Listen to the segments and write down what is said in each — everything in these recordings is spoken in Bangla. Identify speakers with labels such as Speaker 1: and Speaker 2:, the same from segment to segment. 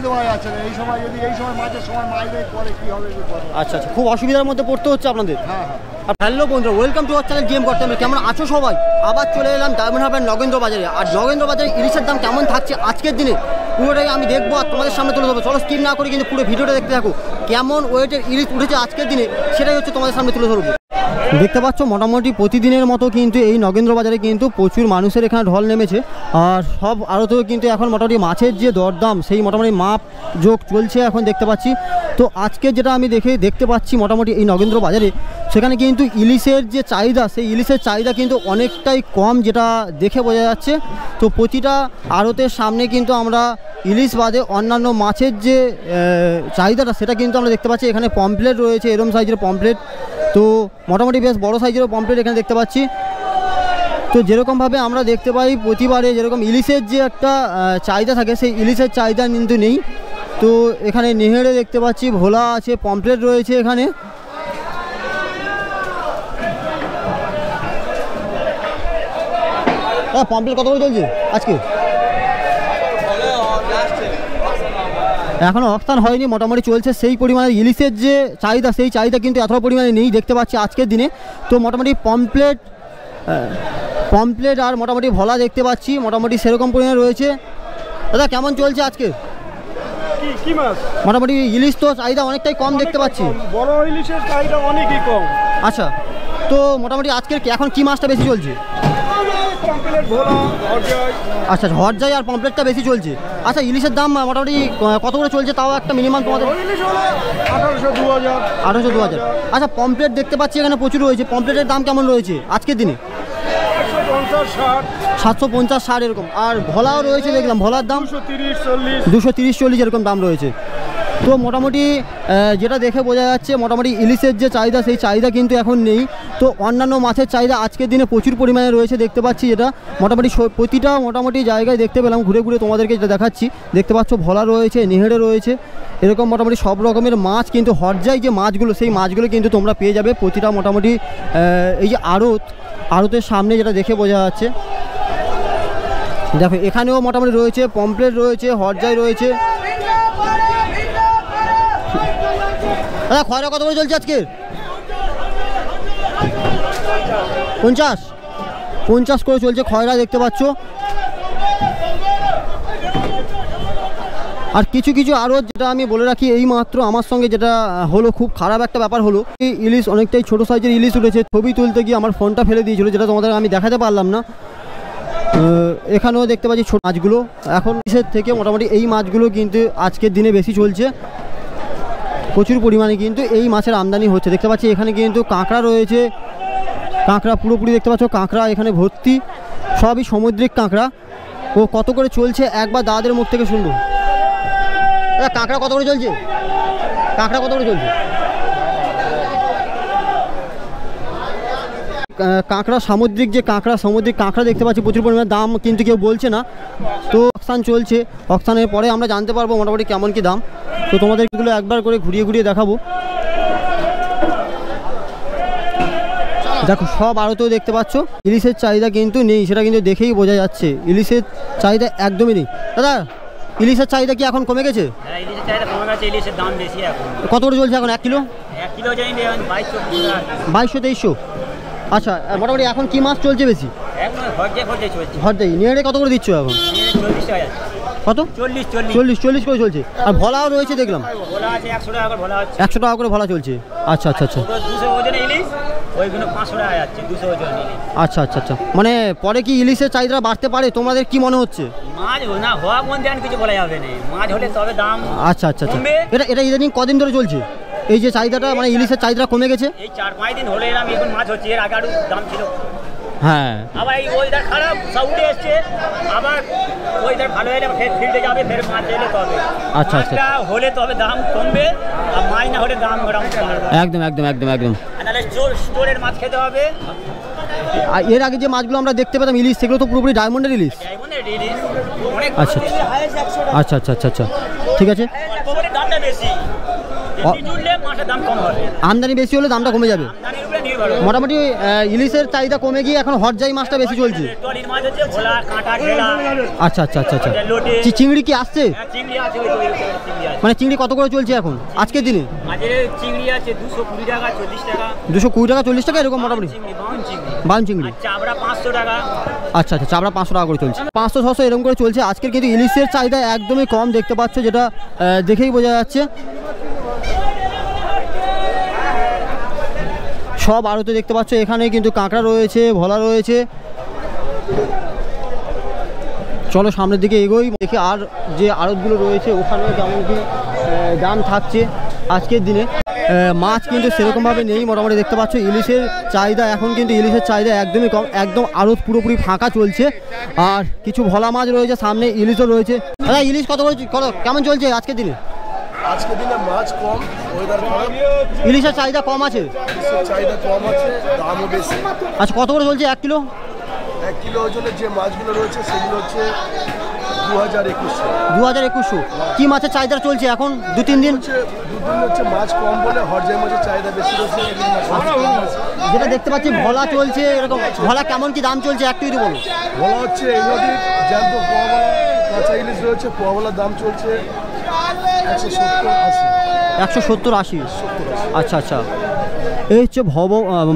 Speaker 1: দেওয়া যাচ্ছে না। এই সময় যদি এই সময় মাছের সময় মাইগ্রেট করে কি হবে?
Speaker 2: আচ্ছা আচ্ছা, খুব অসুবিধার মধ্যে পড়তে হচ্ছে আপনাদের।
Speaker 1: হ্যাঁ হ্যাঁ।
Speaker 2: হ্যালো বন্ধুরা, welcome to our channel game করতে। কেমন আছো সবাই? আবার চলে এলাম ডায়মন্ড হারবার নগেন্দ্র বাজারে। আর নগেন্দ্র বাজারে ইলিশের দাম কেমন থাকছে আজকের দিনে পুরোটাই আমি দেখবো আর তোমাদের সামনে তুলে ধরবো। চলো স্কিপ না করে কিন্তু পুরো ভিডিওটা দেখতে থাকো। কেমন ওয়েটের ইলিশ উঠেছে আজকের দিনে সেটাই হচ্ছে তোমাদের সামনে তুলে ধরবো। দেখতে পাচ্ছ মোটামুটি প্রতিদিনের মতো কিন্তু এই নগেন্দ্র বাজারে কিন্তু প্রচুর মানুষের এখানে ঢল নেমেছে। আর সব আড়তেও কিন্তু এখন মোটামুটি মাছের যে দরদাম সেই মোটামুটি মাপ যোগ চলছে এখন দেখতে পাচ্ছি। তো আজকে যেটা আমি দেখতে পাচ্ছি মোটামুটি এই নগেন্দ্র বাজারে, সেখানে কিন্তু ইলিশের যে চাহিদা সেই ইলিশের চাহিদা কিন্তু অনেকটাই কম, যেটা দেখে বোঝা যাচ্ছে। তো প্রতিটা আড়তের সামনে কিন্তু আমরা ইলিশ বাদে অন্যান্য মাছের যে চাহিদাটা সেটা কিন্তু আমরা দেখতে পাচ্ছি। এখানে পমপ্লেট রয়েছে, এরম সাইজের পমপ্লেট, তো মোটামুটি বেশ বড় সাইজেরও পমপ্লেট এখানে দেখতে পাচ্ছি। তো যেরকমভাবে আমরা দেখতে পাই প্রতিবারে যেরকম ইলিশের যে একটা চাহিদা থাকে সেই ইলিশের চাহিদা কিন্তু নেই। তো এখানে নেহেড়ে দেখতে পাচ্ছি, ভোলা আছে, পমপ্লেট রয়েছে এখানে। হ্যাঁ, পমপ্লেট কত করে চলছে আজকে? এখনও অক্সান হয়নি, মোটামুটি চলছে। সেই পরিমাণে ইলিশের যে চাহিদা সেই চাহিদা কিন্তু এত পরিমাণে নেই দেখতে পাচ্ছি আজকের দিনে। তো মোটামুটি পমপ্লেট আর মোটামুটি ভোলা দেখতে পাচ্ছি মোটামুটি সেরকম পরিমাণে রয়েছে। দাদা কেমন চলছে আজকে?
Speaker 3: কি মাছ?
Speaker 2: মোটামুটি ইলিশ তো চাহিদা অনেকটাই কম দেখতে পাচ্ছি।
Speaker 3: বড় ইলিশের চাহিদা অনেকই কম।
Speaker 2: আচ্ছা, তো মোটামুটি আজকের এখন কি মাছটা বেশি চলছে? আচ্ছা, হরজাই আর পমপ্লেটটা বেশি চলছে। আচ্ছা, ইলিশের দাম মোটামুটি কত করে চলছে তাও একটা মিনিমাম তোমাদের? 1800-2000। আচ্ছা, পমপ্লেট দেখতে পাচ্ছি এখানে প্রচুর রয়েছে। পমপ্লেটের দাম কেমন রয়েছে আজকের দিনে? 750-60 এরকম। আর ভোলাও রয়েছে দেখলাম, ভোলার দাম 230-40 এরকম দাম রয়েছে। তো মোটামুটি যেটা দেখে বোঝা যাচ্ছে মোটামুটি ইলিশের যে চাহিদা সেই চাহিদা কিন্তু এখন নেই। তো অন্যান্য মাছের চাহিদা আজকের দিনে প্রচুর পরিমাণে রয়েছে দেখতে পাচ্ছি। যেটা মোটামুটি প্রতিটা মোটামুটি জায়গায় দেখতে পেলাম, ঘুরে ঘুরে তোমাদেরকে যেটা দেখাচ্ছি। দেখতে পাচ্ছ ভোলা রয়েছে, নেহেড়ে রয়েছে, এরকম মোটামুটি সব রকমের মাছ কিন্তু হরজাই যে মাছগুলো সেই মাছগুলো কিন্তু তোমরা পেয়ে যাবে প্রতিটা মোটামুটি এই যে আড়তের সামনে, যেটা দেখে বোঝা যাচ্ছে। দেখো এখানেও মোটামুটি রয়েছে, পমপ্লেট রয়েছে, হরজাই রয়েছে। দাদা খয়রা কত করে চলছে আজকে? 50 করে চলছে খয়রা দেখতে পাচ্ছ। আর কিছু আরও যেটা আমি বলে রাখি, এই মাত্র আমার সঙ্গে যেটা হলো, খুব খারাপ একটা ব্যাপার হলো। এই ইলিশ অনেকটাই ছোটো সাইজের ইলিশ উঠেছে। ছবি তুলতে গিয়ে আমার ফোনটা ফেলে দিয়েছিল, যেটা তোমাদের আমি দেখাতে পারলাম না। এখানেও দেখতে পাচ্ছি ছোটো মাছগুলো। এখন ইলিশের থেকে মোটামুটি এই মাছগুলো কিন্তু আজকের দিনে বেশি চলছে, প্রচুর পরিমাণে কিন্তু এই মাছের আমদানি হচ্ছে দেখতে পাচ্ছি। এখানে কিন্তু কাঁকড়া রয়েছে, কাঁকড়া পুরোপুরি দেখতে পাচ্ছ, কাঁকড়া এখানে ভর্তি, সবই সামুদ্রিক কাঁকড়া। ও কত করে চলছে একবার দাদাদের মুখ থেকে শুনবো। দাদা কাঁকড়া কত করে চলছে? কাঁকড়া কত করে চলছে? কাঁকড়া সামুদ্রিক যে সামুদ্রিক কাঁকড়া দেখতে পাচ্ছি প্রচুর পরিমাণে দাম কিন্তু কেউ বলছে না। তো অকশান চলছে, অকশানের পরে আমরা জানতে পারবো মোটামুটি কেমন কি দাম। তো তোমাদের এগুলো একবার করে ঘুরিয়ে দেখাবো। দেখো সব আড়তেও দেখতে পাচ্ছ ইলিশের চাহিদা কিন্তু নেই, সেটা কিন্তু দেখেই বোঝা যাচ্ছে। ইলিশের চাহিদা একদমই নেই। দাদা ইলিশের চাহিদা কি এখন কমে গেছে?
Speaker 4: হ্যাঁ, ইলিশের চাহিদা কমে গেছে, ইলিশের দাম বেশি এখন।
Speaker 2: কত করে চলছে এখন 1 কিলো?
Speaker 4: 1 কিলো যাই
Speaker 2: 2200-2300। আচ্ছা, মোটামুটি এখন কি মাছ চলছে বেশি?
Speaker 4: এখন হরজাই চলছে।
Speaker 2: হরজাই নিয়ে কত করে দিচ্ছ এখন?
Speaker 4: 40 টাকা।
Speaker 2: কত? 40 করে চলছে। আর ভোলাও রয়েছে দেখলাম,
Speaker 4: ভোলা আছে 100 টাকা করে ভোলা আছে।
Speaker 2: 100 টাকা করে ভোলা চলছে। আচ্ছা।
Speaker 4: 200 ওজনে ইলিশ, ওইগুলো 500 টাকা যাচ্ছে 200 ওজন ইলিশ।
Speaker 2: আচ্ছা। মানে পরে কি ইলিশের চাহিদা বাড়তে পারে তোমাদের কি মনে হচ্ছে?
Speaker 4: মাছ না হওয়া মধ্যে আর কিছু বলা যাবে না, মাছ হলে তবে দাম।
Speaker 2: আচ্ছা। এটা ইদানিং কদিন ধরে চলছে এই যে চাহিদাটা, মানে ইলিশের চাহিদা কমে গেছে?
Speaker 4: এই 4-5 দিন হলে এরকম এখন মাছ হচ্ছে, এর আগে আরও দাম ছিল।
Speaker 2: হ্যাঁ,
Speaker 4: আবার এই ওয়েদার খারাপ, সাউথে এসছে, আবার ওয়েদার ভালো হলে ফের ফিল্ডে যাবে, ফের মাছ এলে তবে। আচ্ছা হলে তবে দাম কমবে, আর মাছ না হলে দাম
Speaker 2: একদম।
Speaker 4: নাহলে স্টোরের মাছ খেতে হবে।
Speaker 2: আর এর আগে যে মাছগুলো আমরা দেখতে পেতাম ইলিশ, সেগুলো তো পুরোপুরি ডায়মন্ডের ইলিশ। আচ্ছা, ঠিক আছে।
Speaker 4: দামটা বেশি,
Speaker 2: আমদানি বেশি হলে দামটা কমে যাবে।
Speaker 4: ভালো।
Speaker 2: মোটামুটি ইলিশের চাহিদা কমে গিয়ে এখন হরজাই মাছটা বেশি চলছে।
Speaker 4: টলির মাছ হচ্ছে ভোলা, কাঁটা, ঢেলা।
Speaker 2: আচ্ছা আচ্ছা আচ্ছা আচ্ছা।
Speaker 4: লোটে।
Speaker 2: চিংড়ি কি আসছে?
Speaker 4: হ্যাঁ, চিংড়ি আছে, ওই চিংড়ি আছে।
Speaker 2: মানে চিংড়ি কত করে চলছে এখন আজকের দিনে?
Speaker 4: মাঝে চিংড়ি আছে 220 টাকা, 40 টাকা।
Speaker 2: 220 টাকা 40 টাকা এরকম মোটামুটি।
Speaker 4: চিংড়ি, বাউন চিংড়ি।
Speaker 2: বাউন চিংড়ি।
Speaker 4: আর চাবড়া 500 টাকা।
Speaker 2: আচ্ছা আচ্ছা, চাবড়া 500 টাকা করে চলছে। 500-600 এরকম করে চলছে আজকের, কিন্তু ইলিশের চাহিদা একদমই কম দেখতে পাচ্ছ, যেটা দেখেই বোঝা যাচ্ছে। সব আড়তে দেখতে পাচ্ছ, এখানে কিন্তু কাঁকড়া রয়েছে, ভোলা রয়েছে। চলো সামনের দিকে এগোই, দেখি আর যে আড়তগুলো রয়েছে ওখানেও কেমন কি দাম থাকছে আজকের দিনে। মাছ কিন্তু সেরকমভাবে নেই মোটামুটি দেখতে পাচ্ছ। ইলিশের চাহিদা এখন কিন্তু ইলিশের চাহিদা একদমই কম, একদম আড়ত পুরোপুরি ফাঁকা চলছে। আর কিছু ভোলা মাছ রয়েছে, সামনে ইলিশও রয়েছে। দাদা ইলিশ কত করে কেমন চলছে আজকের দিনে?
Speaker 5: আজকের দিনে মাছ কম, ওয়েদার খারাপ,
Speaker 2: ইলিশের চাহিদা কম আছে,
Speaker 5: চাহিদা কম আছে, দামও বেশি।
Speaker 2: আচ্ছা কত করে চলছে 1 কিলো?
Speaker 5: 1 কিলো ওজনের যে মাছগুলো রয়েছে সেগুলো হচ্ছে 2000-2100।
Speaker 2: 2000-2100। কি মাছের চাহিদা চলছে এখন 2-3 দিন?
Speaker 5: দুদিন হচ্ছে মাছ কম বলে হরজাই মাছের চাহিদা বেশি রয়েছে।
Speaker 2: যেটা দেখতে পাচ্ছি ভোলা চলছে এরকম। ভোলা কেমন কি দাম চলছে একটু যদি বলো।
Speaker 5: বলা হচ্ছে এই নদীর জ্যান্ত পোয়াবলা কাঁচা ইলিশ রয়েছে, পোয়াবলার দাম চলছে 170-80।
Speaker 2: 170-80। আচ্ছা আচ্ছা। এই হচ্ছে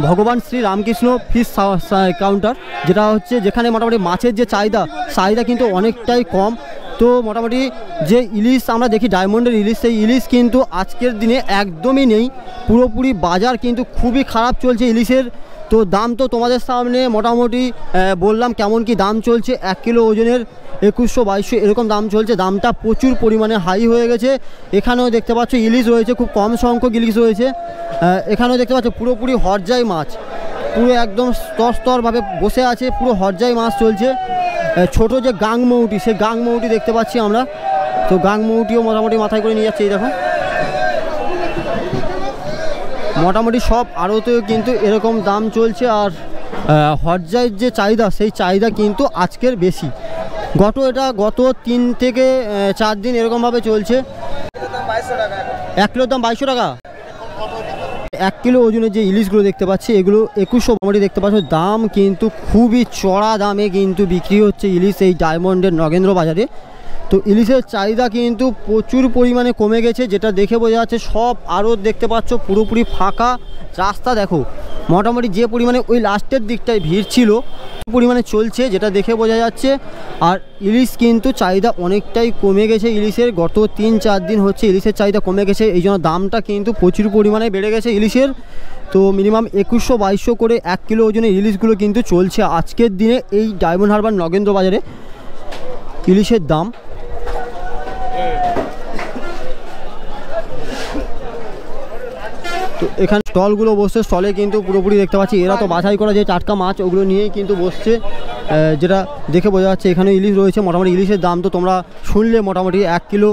Speaker 2: ভগবান শ্রী রামকৃষ্ণ ফিশ কাউন্টার, যেটা হচ্ছে যেখানে মোটামুটি মাছের যে চাহিদা কিন্তু অনেকটাই কম। তো মোটামুটি যে ইলিশ আমরা দেখি ডায়মন্ডের ইলিশ, সেই ইলিশ কিন্তু আজকের দিনে একদমই নেই, পুরোপুরি বাজার কিন্তু খুবই খারাপ চলছে ইলিশের। তো দাম তো তোমাদের সামনে মোটামুটি বললাম কেমন কি দাম চলছে। 1 কিলো ওজনের 2100-2200 এরকম দাম চলছে। দামটা প্রচুর পরিমাণে হাই হয়ে গেছে। এখানেও দেখতে পাচ্ছ ইলিশ রয়েছে, খুব কম সংখ্যক ইলিশ রয়েছে। এখানেও দেখতে পাচ্ছ পুরোপুরি হরজাই মাছ, পুরো একদম স্তরভাবে বসে আছে, পুরো হরজাই মাছ চলছে। ছোট যে গাংমৌটি, সেই গাংমৌটি দেখতে পাচ্ছি আমরা। তো গাংমৌটিও মোটামুটি মাথায় করে নিয়ে যাচ্ছে। এই দেখো মোটামুটি সব আড়তেও কিন্তু এরকম দাম চলছে। আর হরজাইয়ের যে চাহিদা, সেই চাহিদা কিন্তু আজকের বেশি। গত 3 থেকে 4 দিন এরকমভাবে চলছে। 1 কিলোর দাম 2200 টাকা। 1 কিলো ওজনের যে ইলিশগুলো দেখতে পাচ্ছি এগুলো 2100 মোটামুটি দেখতে পাচ্ছ। দাম কিন্তু খুবই চড়া দামে কিন্তু বিক্রি হচ্ছে ইলিশ এই ডায়মন্ডের নগেন্দ্র বাজারে। তো ইলিশের চাহিদা কিন্তু প্রচুর পরিমাণে কমে গেছে, যেটা দেখে বোঝা যাচ্ছে। সব আড়ত দেখতে পাচ্ছ পুরোপুরি ফাঁকা। রাস্তা দেখো মোটামুটি যে পরিমাণে ওই লাস্টের দিকটায় ভিড় ছিল পরিমাণে চলছে, যেটা দেখে বোঝা যাচ্ছে। আর ইলিশ কিন্তু চাহিদা অনেকটাই কমে গেছে ইলিশের। গত 3-4 দিন হচ্ছে ইলিশের চাহিদা কমে গেছে, এই জন্য দামটা কিন্তু প্রচুর পরিমাণে বেড়ে গেছে ইলিশের। তো মিনিমাম 2100-2200 করে 1 কিলো ওজনের ইলিশগুলো কিন্তু চলছে আজকের দিনে এই ডায়মন্ড হারবার নগেন্দ্র বাজারে ইলিশের দাম। তো এখানে স্টলগুলো বসছে, স্টলে কিন্তু পুরোপুরি দেখতে পাচ্ছি এরা তো বাছাই করা যে টাটকা মাছ ওগুলো নিয়েই কিন্তু বসছে, যেটা দেখে বোঝা যাচ্ছে। এখানে ইলিশ রয়েছে, মোটামুটি ইলিশের দাম তো তোমরা শুনলে। মোটামুটি 1 কিলো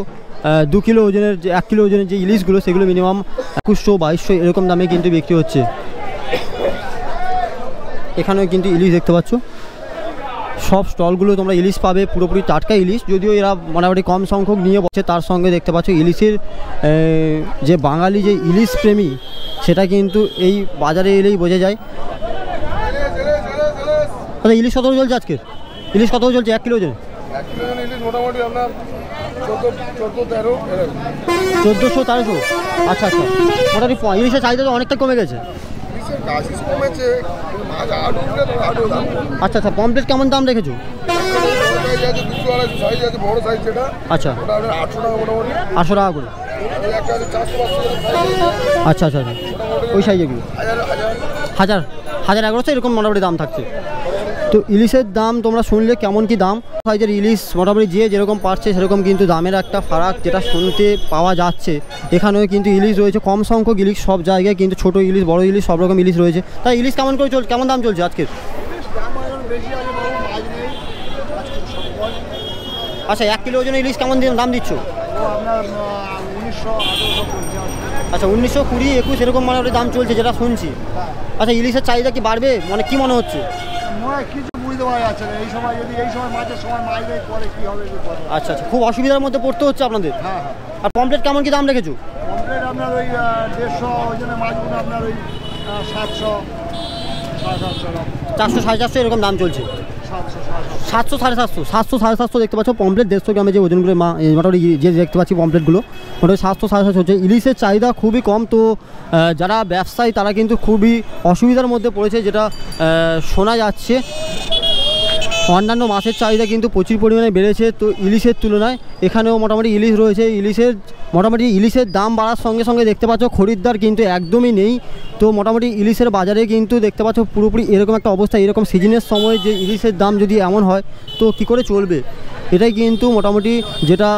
Speaker 2: 2 কিলো ওজনের যে 1 কিলো ওজনের যে ইলিশগুলো সেগুলো মিনিমাম 2100-2200 এরকম দামে কিন্তু বিক্রি হচ্ছে। এখানেও কিন্তু ইলিশ দেখতে পাচ্ছ। সব স্টলগুলো তোমরা ইলিশ পাবে, পুরোপুরি টাটকা ইলিশ। যদিও এরা মোটামুটি কম সংখ্যক নিয়ে বসে, তার সঙ্গে দেখতে পাচ্ছ ইলিশের যে বাঙালি যে ইলিশ প্রেমী, সেটা কিন্তু এই বাজারে এলেই বোঝা যায়। আচ্ছা ইলিশ কত চলছে আজকের? ইলিশ কত চলছে 1 কিলো ওজন?
Speaker 5: 1 কিলো ওজনের ইলিশ মোটামুটি আপনার 1400-1300।
Speaker 2: 1400-1300। আচ্ছা আচ্ছা। মোটামুটি ইলিশের চাহিদা তো অনেকটা কমে গেছে। আচ্ছা আচ্ছা। পমপ্লেট কেমন দাম রেখেছো? আচ্ছা 800 টাকা করে। আচ্ছা আচ্ছা আচ্ছা। ওই সাইজেগুলো 1000-1100 এরকম মোটামুটি দাম থাকছে। তো ইলিশের দাম তোমরা শুনলে কেমন কি দাম। সাইজের ইলিশ মোটামুটি যে যেরকম পারছে সেরকম কিন্তু দামের একটা ফারাক যেটা শুনতে পাওয়া যাচ্ছে। এখানেও কিন্তু ইলিশ রয়েছে, কম সংখ্যক ইলিশ সব জায়গায় কিন্তু ছোট ইলিশ বড় ইলিশ সব রকম ইলিশ রয়েছে। তাই ইলিশ কেমন করে কেমন দাম চলছে আজকের? আচ্ছা 1 কিলো ওজনের ইলিশ কেমন দাম দিচ্ছ? আচ্ছা 1920-21 এরকম মোটামুটি দাম চলছে যেটা শুনছি। আচ্ছা ইলিশের চাহিদা কি বাড়বে মানে কি মনে হচ্ছে?
Speaker 1: কিছু বুঝতে পারা যাচ্ছে না এই সময়, যদি এই সময় মাঝের সময় মাছ নেই পরে কি হবে।
Speaker 2: আচ্ছা আচ্ছা। খুব অসুবিধার মধ্যে পড়তে হচ্ছে আপনাদের।
Speaker 1: হ্যাঁ হ্যাঁ।
Speaker 2: আর পমপ্লেট কেমন কি দাম রেখেছো?
Speaker 1: পমপ্লেট আপনার ওই 150 ওজনের মাছগুলো আপনার ওই 700 750
Speaker 2: 400 450 এরকম দাম চলছে। 700 750 700 750 দেখতে পাচ্ছ পমপ্লেট 150 গ্রামে যে ওজনগুলো মোটামুটি যে দেখতে পাচ্ছি পমপ্লেটগুলো মোটামুটি 700 750 হচ্ছে। ইলিশের চাহিদা খুবই কম, তো যারা ব্যবসায়ী তারা কিন্তু খুবই অসুবিধার মধ্যে পড়েছে, যেটা শোনা যাচ্ছে। অন্যান্য মাছের চাহিদা কিন্তু প্রচুর পরিমাণে বেড়েছে, তো ইলিশের তুলনায় এখানেও মোটামুটি ইলিশ রয়েছে। ইলিশের দাম বাড়ার সঙ্গে সঙ্গে দেখতে পাচ্ছ খরিদ্দার কিন্তু একদমই নেই। তো মোটামুটি ইলিশের বাজারে কিন্তু দেখতে পাচ্ছ পুরোপুরি এরকম একটা অবস্থা। এরকম সিজনের সময় যে ইলিশের দাম যদি এমন হয় তো কি করে চলবে, এটাই কিন্তু মোটামুটি যেটা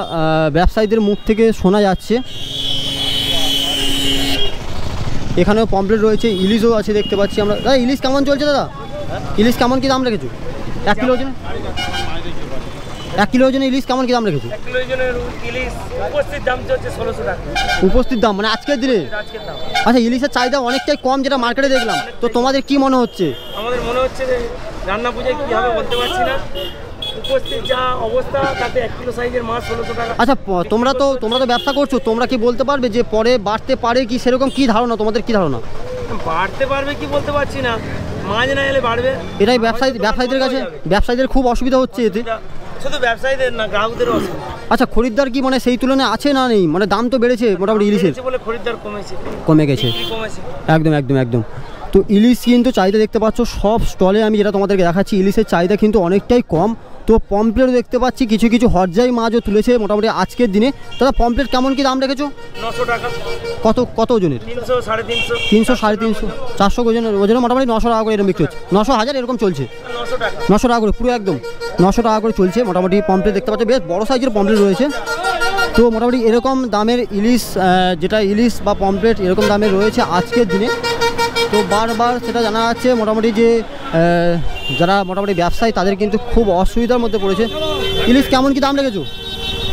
Speaker 2: ব্যবসায়ীদের মুখ থেকে শোনা যাচ্ছে। এখানেও পমপ্লেট রয়েছে, ইলিশও আছে দেখতে পাচ্ছি আমরা। দাদা ইলিশ কেমন চলছে দাদা? ইলিশ কেমন কী দাম রেখেছো 1 কিলো ওজনে? 1 কিলো ওজনে ইলিশ কেমন কী দাম রেখেছো?
Speaker 4: 1 কিলো ওজনের ইলিশ উপস্থিত দাম চলছে 1600 টাকা।
Speaker 2: উপস্থিত দাম মানে আজকের দিনে? আচ্ছা, ইলিশের চাহিদা অনেকটাই কম যেটা মার্কেটে দেখলাম, তো তোমাদের কি মনে হচ্ছে?
Speaker 4: আমাদের মনে হচ্ছে যে রান্না পুজোয় কী হবে বলতে পারছি না, উপস্থিত যা অবস্থা তাতে 1 কিলো সাইজের মাছ 1600 টাকা।
Speaker 2: আচ্ছা, তোমরা তো ব্যবসা করছো, তোমরা কি বলতে পারবে যে পরে বাড়তে পারে কি, সেরকম কি ধারণা তোমাদের? কি ধারণা
Speaker 4: বাড়তে পারবে কি বলতে পারছি না, মাছ না এলে বাড়বে।
Speaker 2: এটাই ব্যবসায়ীদের কাছে ব্যবসায়ীদের খুব অসুবিধা হচ্ছে এতে।
Speaker 4: শুধু ব্যবসায়ীদের না, গ্রাহকদেরও অসুবিধা।
Speaker 2: আচ্ছা, খরিদ্দার কি মানে সেই তুলনায় আছে না নেই? মানে দাম তো বেড়েছে মোটামুটি ইলিশের,
Speaker 4: বলে খরিদ্দার
Speaker 2: কমে গেছে। একদম একদম একদম। তো ইলিশ কিন্তু চাহিদা দেখতে পাচ্ছ সব স্টলে, আমি যেটা তোমাদেরকে দেখাচ্ছি ইলিশের চাহিদা কিন্তু অনেকটাই কম। তো পমপ্লেট দেখতে পাচ্ছি কিছু কিছু হরজাই মাছও তুলেছে মোটামুটি আজকের দিনে। দাদা পমপ্লেট কেমন কি দাম রেখেছো?
Speaker 4: 900 টাকা।
Speaker 2: কত ওজনের?
Speaker 4: 300 350
Speaker 2: 300 350 400 ওজনের মোটামুটি 900 টাকা করে এরকম বিক্রি হচ্ছে। 900 1000 এরকম চলছে।
Speaker 4: 900 টাকা
Speaker 2: 900 টাকা করে পুরো একদম 900 টাকা করে চলছে মোটামুটি। পমপ্লেট দেখতে পাচ্ছ বেশ বড় সাইজের পমপ্লেট রয়েছে। তো মোটামুটি এরকম দামের ইলিশ, যেটা ইলিশ বা পমপ্লেট এরকম দামের রয়েছে আজকের দিনে। তো বারবার সেটা জানা যাচ্ছে মোটামুটি যে যারা মোটামুটি ব্যবসায়ী তাদের কিন্তু খুব অসুবিধার মধ্যে পড়েছে। ইলিশ কেমন কি দাম রেখেছো?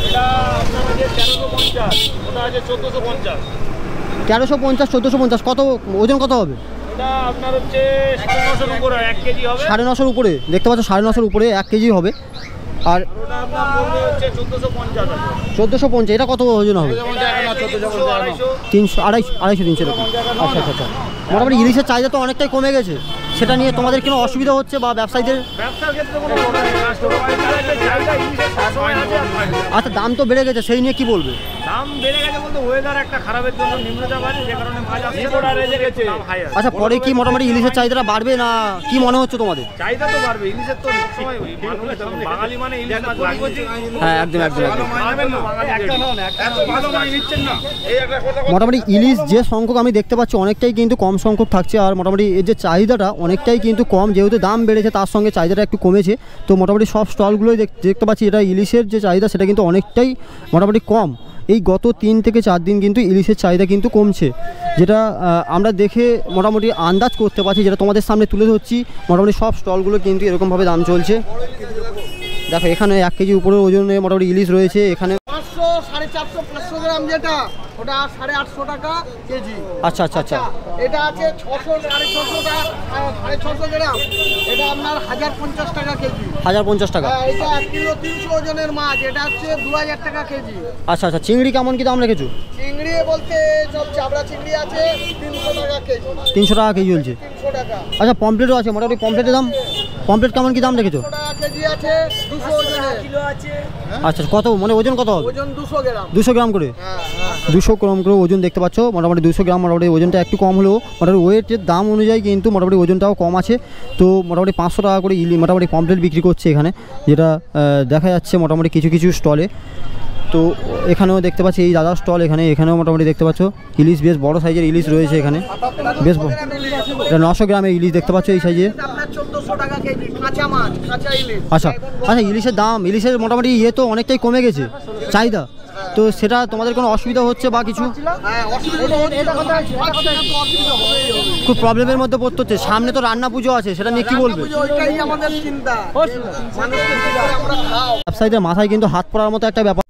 Speaker 4: এটা আপনার আছে 1350, ওটা আছে 1450।
Speaker 2: 1350 1450 কত ওজন কত হবে?
Speaker 4: এটা আপনার হচ্ছে 950 উপরে 1 কেজি হবে।
Speaker 2: 950 উপরে দেখতে পাচ্ছ, 950 উপরে 1 কেজি হবে। আর
Speaker 4: ওটা আপনার পড়বে হচ্ছে 1450 আছে।
Speaker 2: 1450 এটা কত ওজন হবে? 300 250 300 এরকম। আচ্ছা আচ্ছা আচ্ছা। মোটামুটি ইলিশের চাহিদা তো অনেকটাই কমে গেছে, সেটা নিয়ে তোমাদের কোনো অসুবিধা হচ্ছে বা ব্যবসায়ীদের?
Speaker 4: ব্যবসার ক্ষেত্রে কোনো চাহিদা ইলিশের সবসময় আছে।
Speaker 2: আচ্ছা, দাম তো বেড়ে গেছে, সেই নিয়ে কি বলবে?
Speaker 4: দাম বেড়ে গেছে বলতে ওয়েদার একটা খারাপের জন্য নিম্নচাপ আছে, যে কারণে মাছ আসছে দাম হাই আছে।
Speaker 2: আচ্ছা, পরে কি মোটামুটি ইলিশের চাহিদাটা বাড়বে না কি মনে হচ্ছে তোমাদের?
Speaker 4: চাহিদা তো বাড়বে, ইলিশের তো সময় বাঙালি মানে ইলিশ মাছ লাগবে।
Speaker 2: হ্যাঁ একদম একদম।
Speaker 4: ভালো মাছ নিচ্ছেন না, এই একটা কথা।
Speaker 2: মোটামুটি ইলিশ যে সংখ্যক আমি দেখতে পাচ্ছি অনেকটাই কিন্তু কম সংখ্যক থাকছে, আর মোটামুটি এর যে চাহিদাটা অনেকটাই কিন্তু কম, যেহেতু দাম বেড়েছে তার সঙ্গে চাহিদাটা একটু কমেছে। তো মোটামুটি সব স্টলগুলোই দেখতে পাচ্ছি এটা ইলিশের যে চাহিদা সেটা কিন্তু অনেকটাই মোটামুটি কম। এই গত 3 থেকে 4 দিন কিন্তু ইলিশের চাহিদা কিন্তু কমছে, যেটা আমরা দেখে মোটামুটি আন্দাজ করতে পারছি, যেটা তোমাদের সামনে তুলে ধরছি। মোটামুটি সব স্টলগুলো কিন্তু এরকমভাবে দাম চলছে। দেখো এখানে 1 কেজি উপরে ওজনে মোটামুটি ইলিশ রয়েছে। এখানে
Speaker 1: 500 450 500 গ্রাম যেটা ওটা 850 টাকা কেজি।
Speaker 2: আচ্ছা আচ্ছা আচ্ছা।
Speaker 1: এটা আছে 600 650 টাকা 650 গ্রাম, এটা আপনার 1050 টাকা কেজি।
Speaker 2: 1050 টাকা।
Speaker 1: এটা 1 কিলো 300 ওজনের মাছ, এটা হচ্ছে 2000 টাকা কেজি।
Speaker 2: আচ্ছা আচ্ছা। চিংড়ি কেমন কি দাম রেখেছো?
Speaker 1: চিংড়ি বলতে সব চাবড়া চিংড়ি আছে 300 টাকা কেজি।
Speaker 2: 300 টাকা কেজি চলছে।
Speaker 1: 300 টাকা।
Speaker 2: আচ্ছা, পমপ্লেটও আছে মোটামুটি। পমপ্লেটের দাম, পমপ্লেট কেমন কি দাম রেখেছো?
Speaker 1: 100 টাকা কেজি আছে, 200 ওজনের
Speaker 4: কিলো আছে।
Speaker 2: আচ্ছা, কত মানে ওজন কত হবে?
Speaker 1: ওজন 200 গ্রাম।
Speaker 2: 200 গ্রাম করে।
Speaker 1: হ্যাঁ হ্যাঁ।
Speaker 2: 200 গ্রাম করে ওজন দেখতে পাচ্ছ মোটামুটি। 200 গ্রাম মোটামুটি ওজনটা একটু কম হলেও মোটামুটি ওয়েটের দাম অনুযায়ী কিন্তু মোটামুটি ওজনটাও কম আছে। তো মোটামুটি 500 টাকা করে মোটামুটি পমপ্লেট বিক্রি করছে এখানে, যেটা দেখা যাচ্ছে মোটামুটি কিছু কিছু স্টলে। তো এখানেও দেখতে পাচ্ছি এই দাদার স্টল, এখানেও মোটামুটি দেখতে পাচ্ছ ইলিশ বেশ বড় সাইজের ইলিশ রয়েছে এখানে, বেশ এটা 900 গ্রামের ইলিশ দেখতে পাচ্ছ এই সাইজে।
Speaker 1: আপনার 1400 টাকা কেজি কাঁচা মাছ, কাঁচা ইলিশ।
Speaker 2: আচ্ছা আচ্ছা। ইলিশের দাম, ইলিশের মোটামুটি তো অনেকটাই কমে গেছে চাহিদা, তো সেটা তোমাদের কোনো অসুবিধা হচ্ছে বা কিছু?
Speaker 1: হ্যাঁ, অসুবিধা
Speaker 2: খুব প্রবলেমের মধ্যে পড়তে হচ্ছে। সামনে তো রান্না পুজো আছে, সেটা নিয়ে কি বলবে?
Speaker 1: ওইটাই আমাদের চিন্তা, মানুষকে আমরা খাও।
Speaker 2: ব্যবসায়ীদের মাথায় কিন্তু হাত পড়ার মতো একটা ব্যাপার।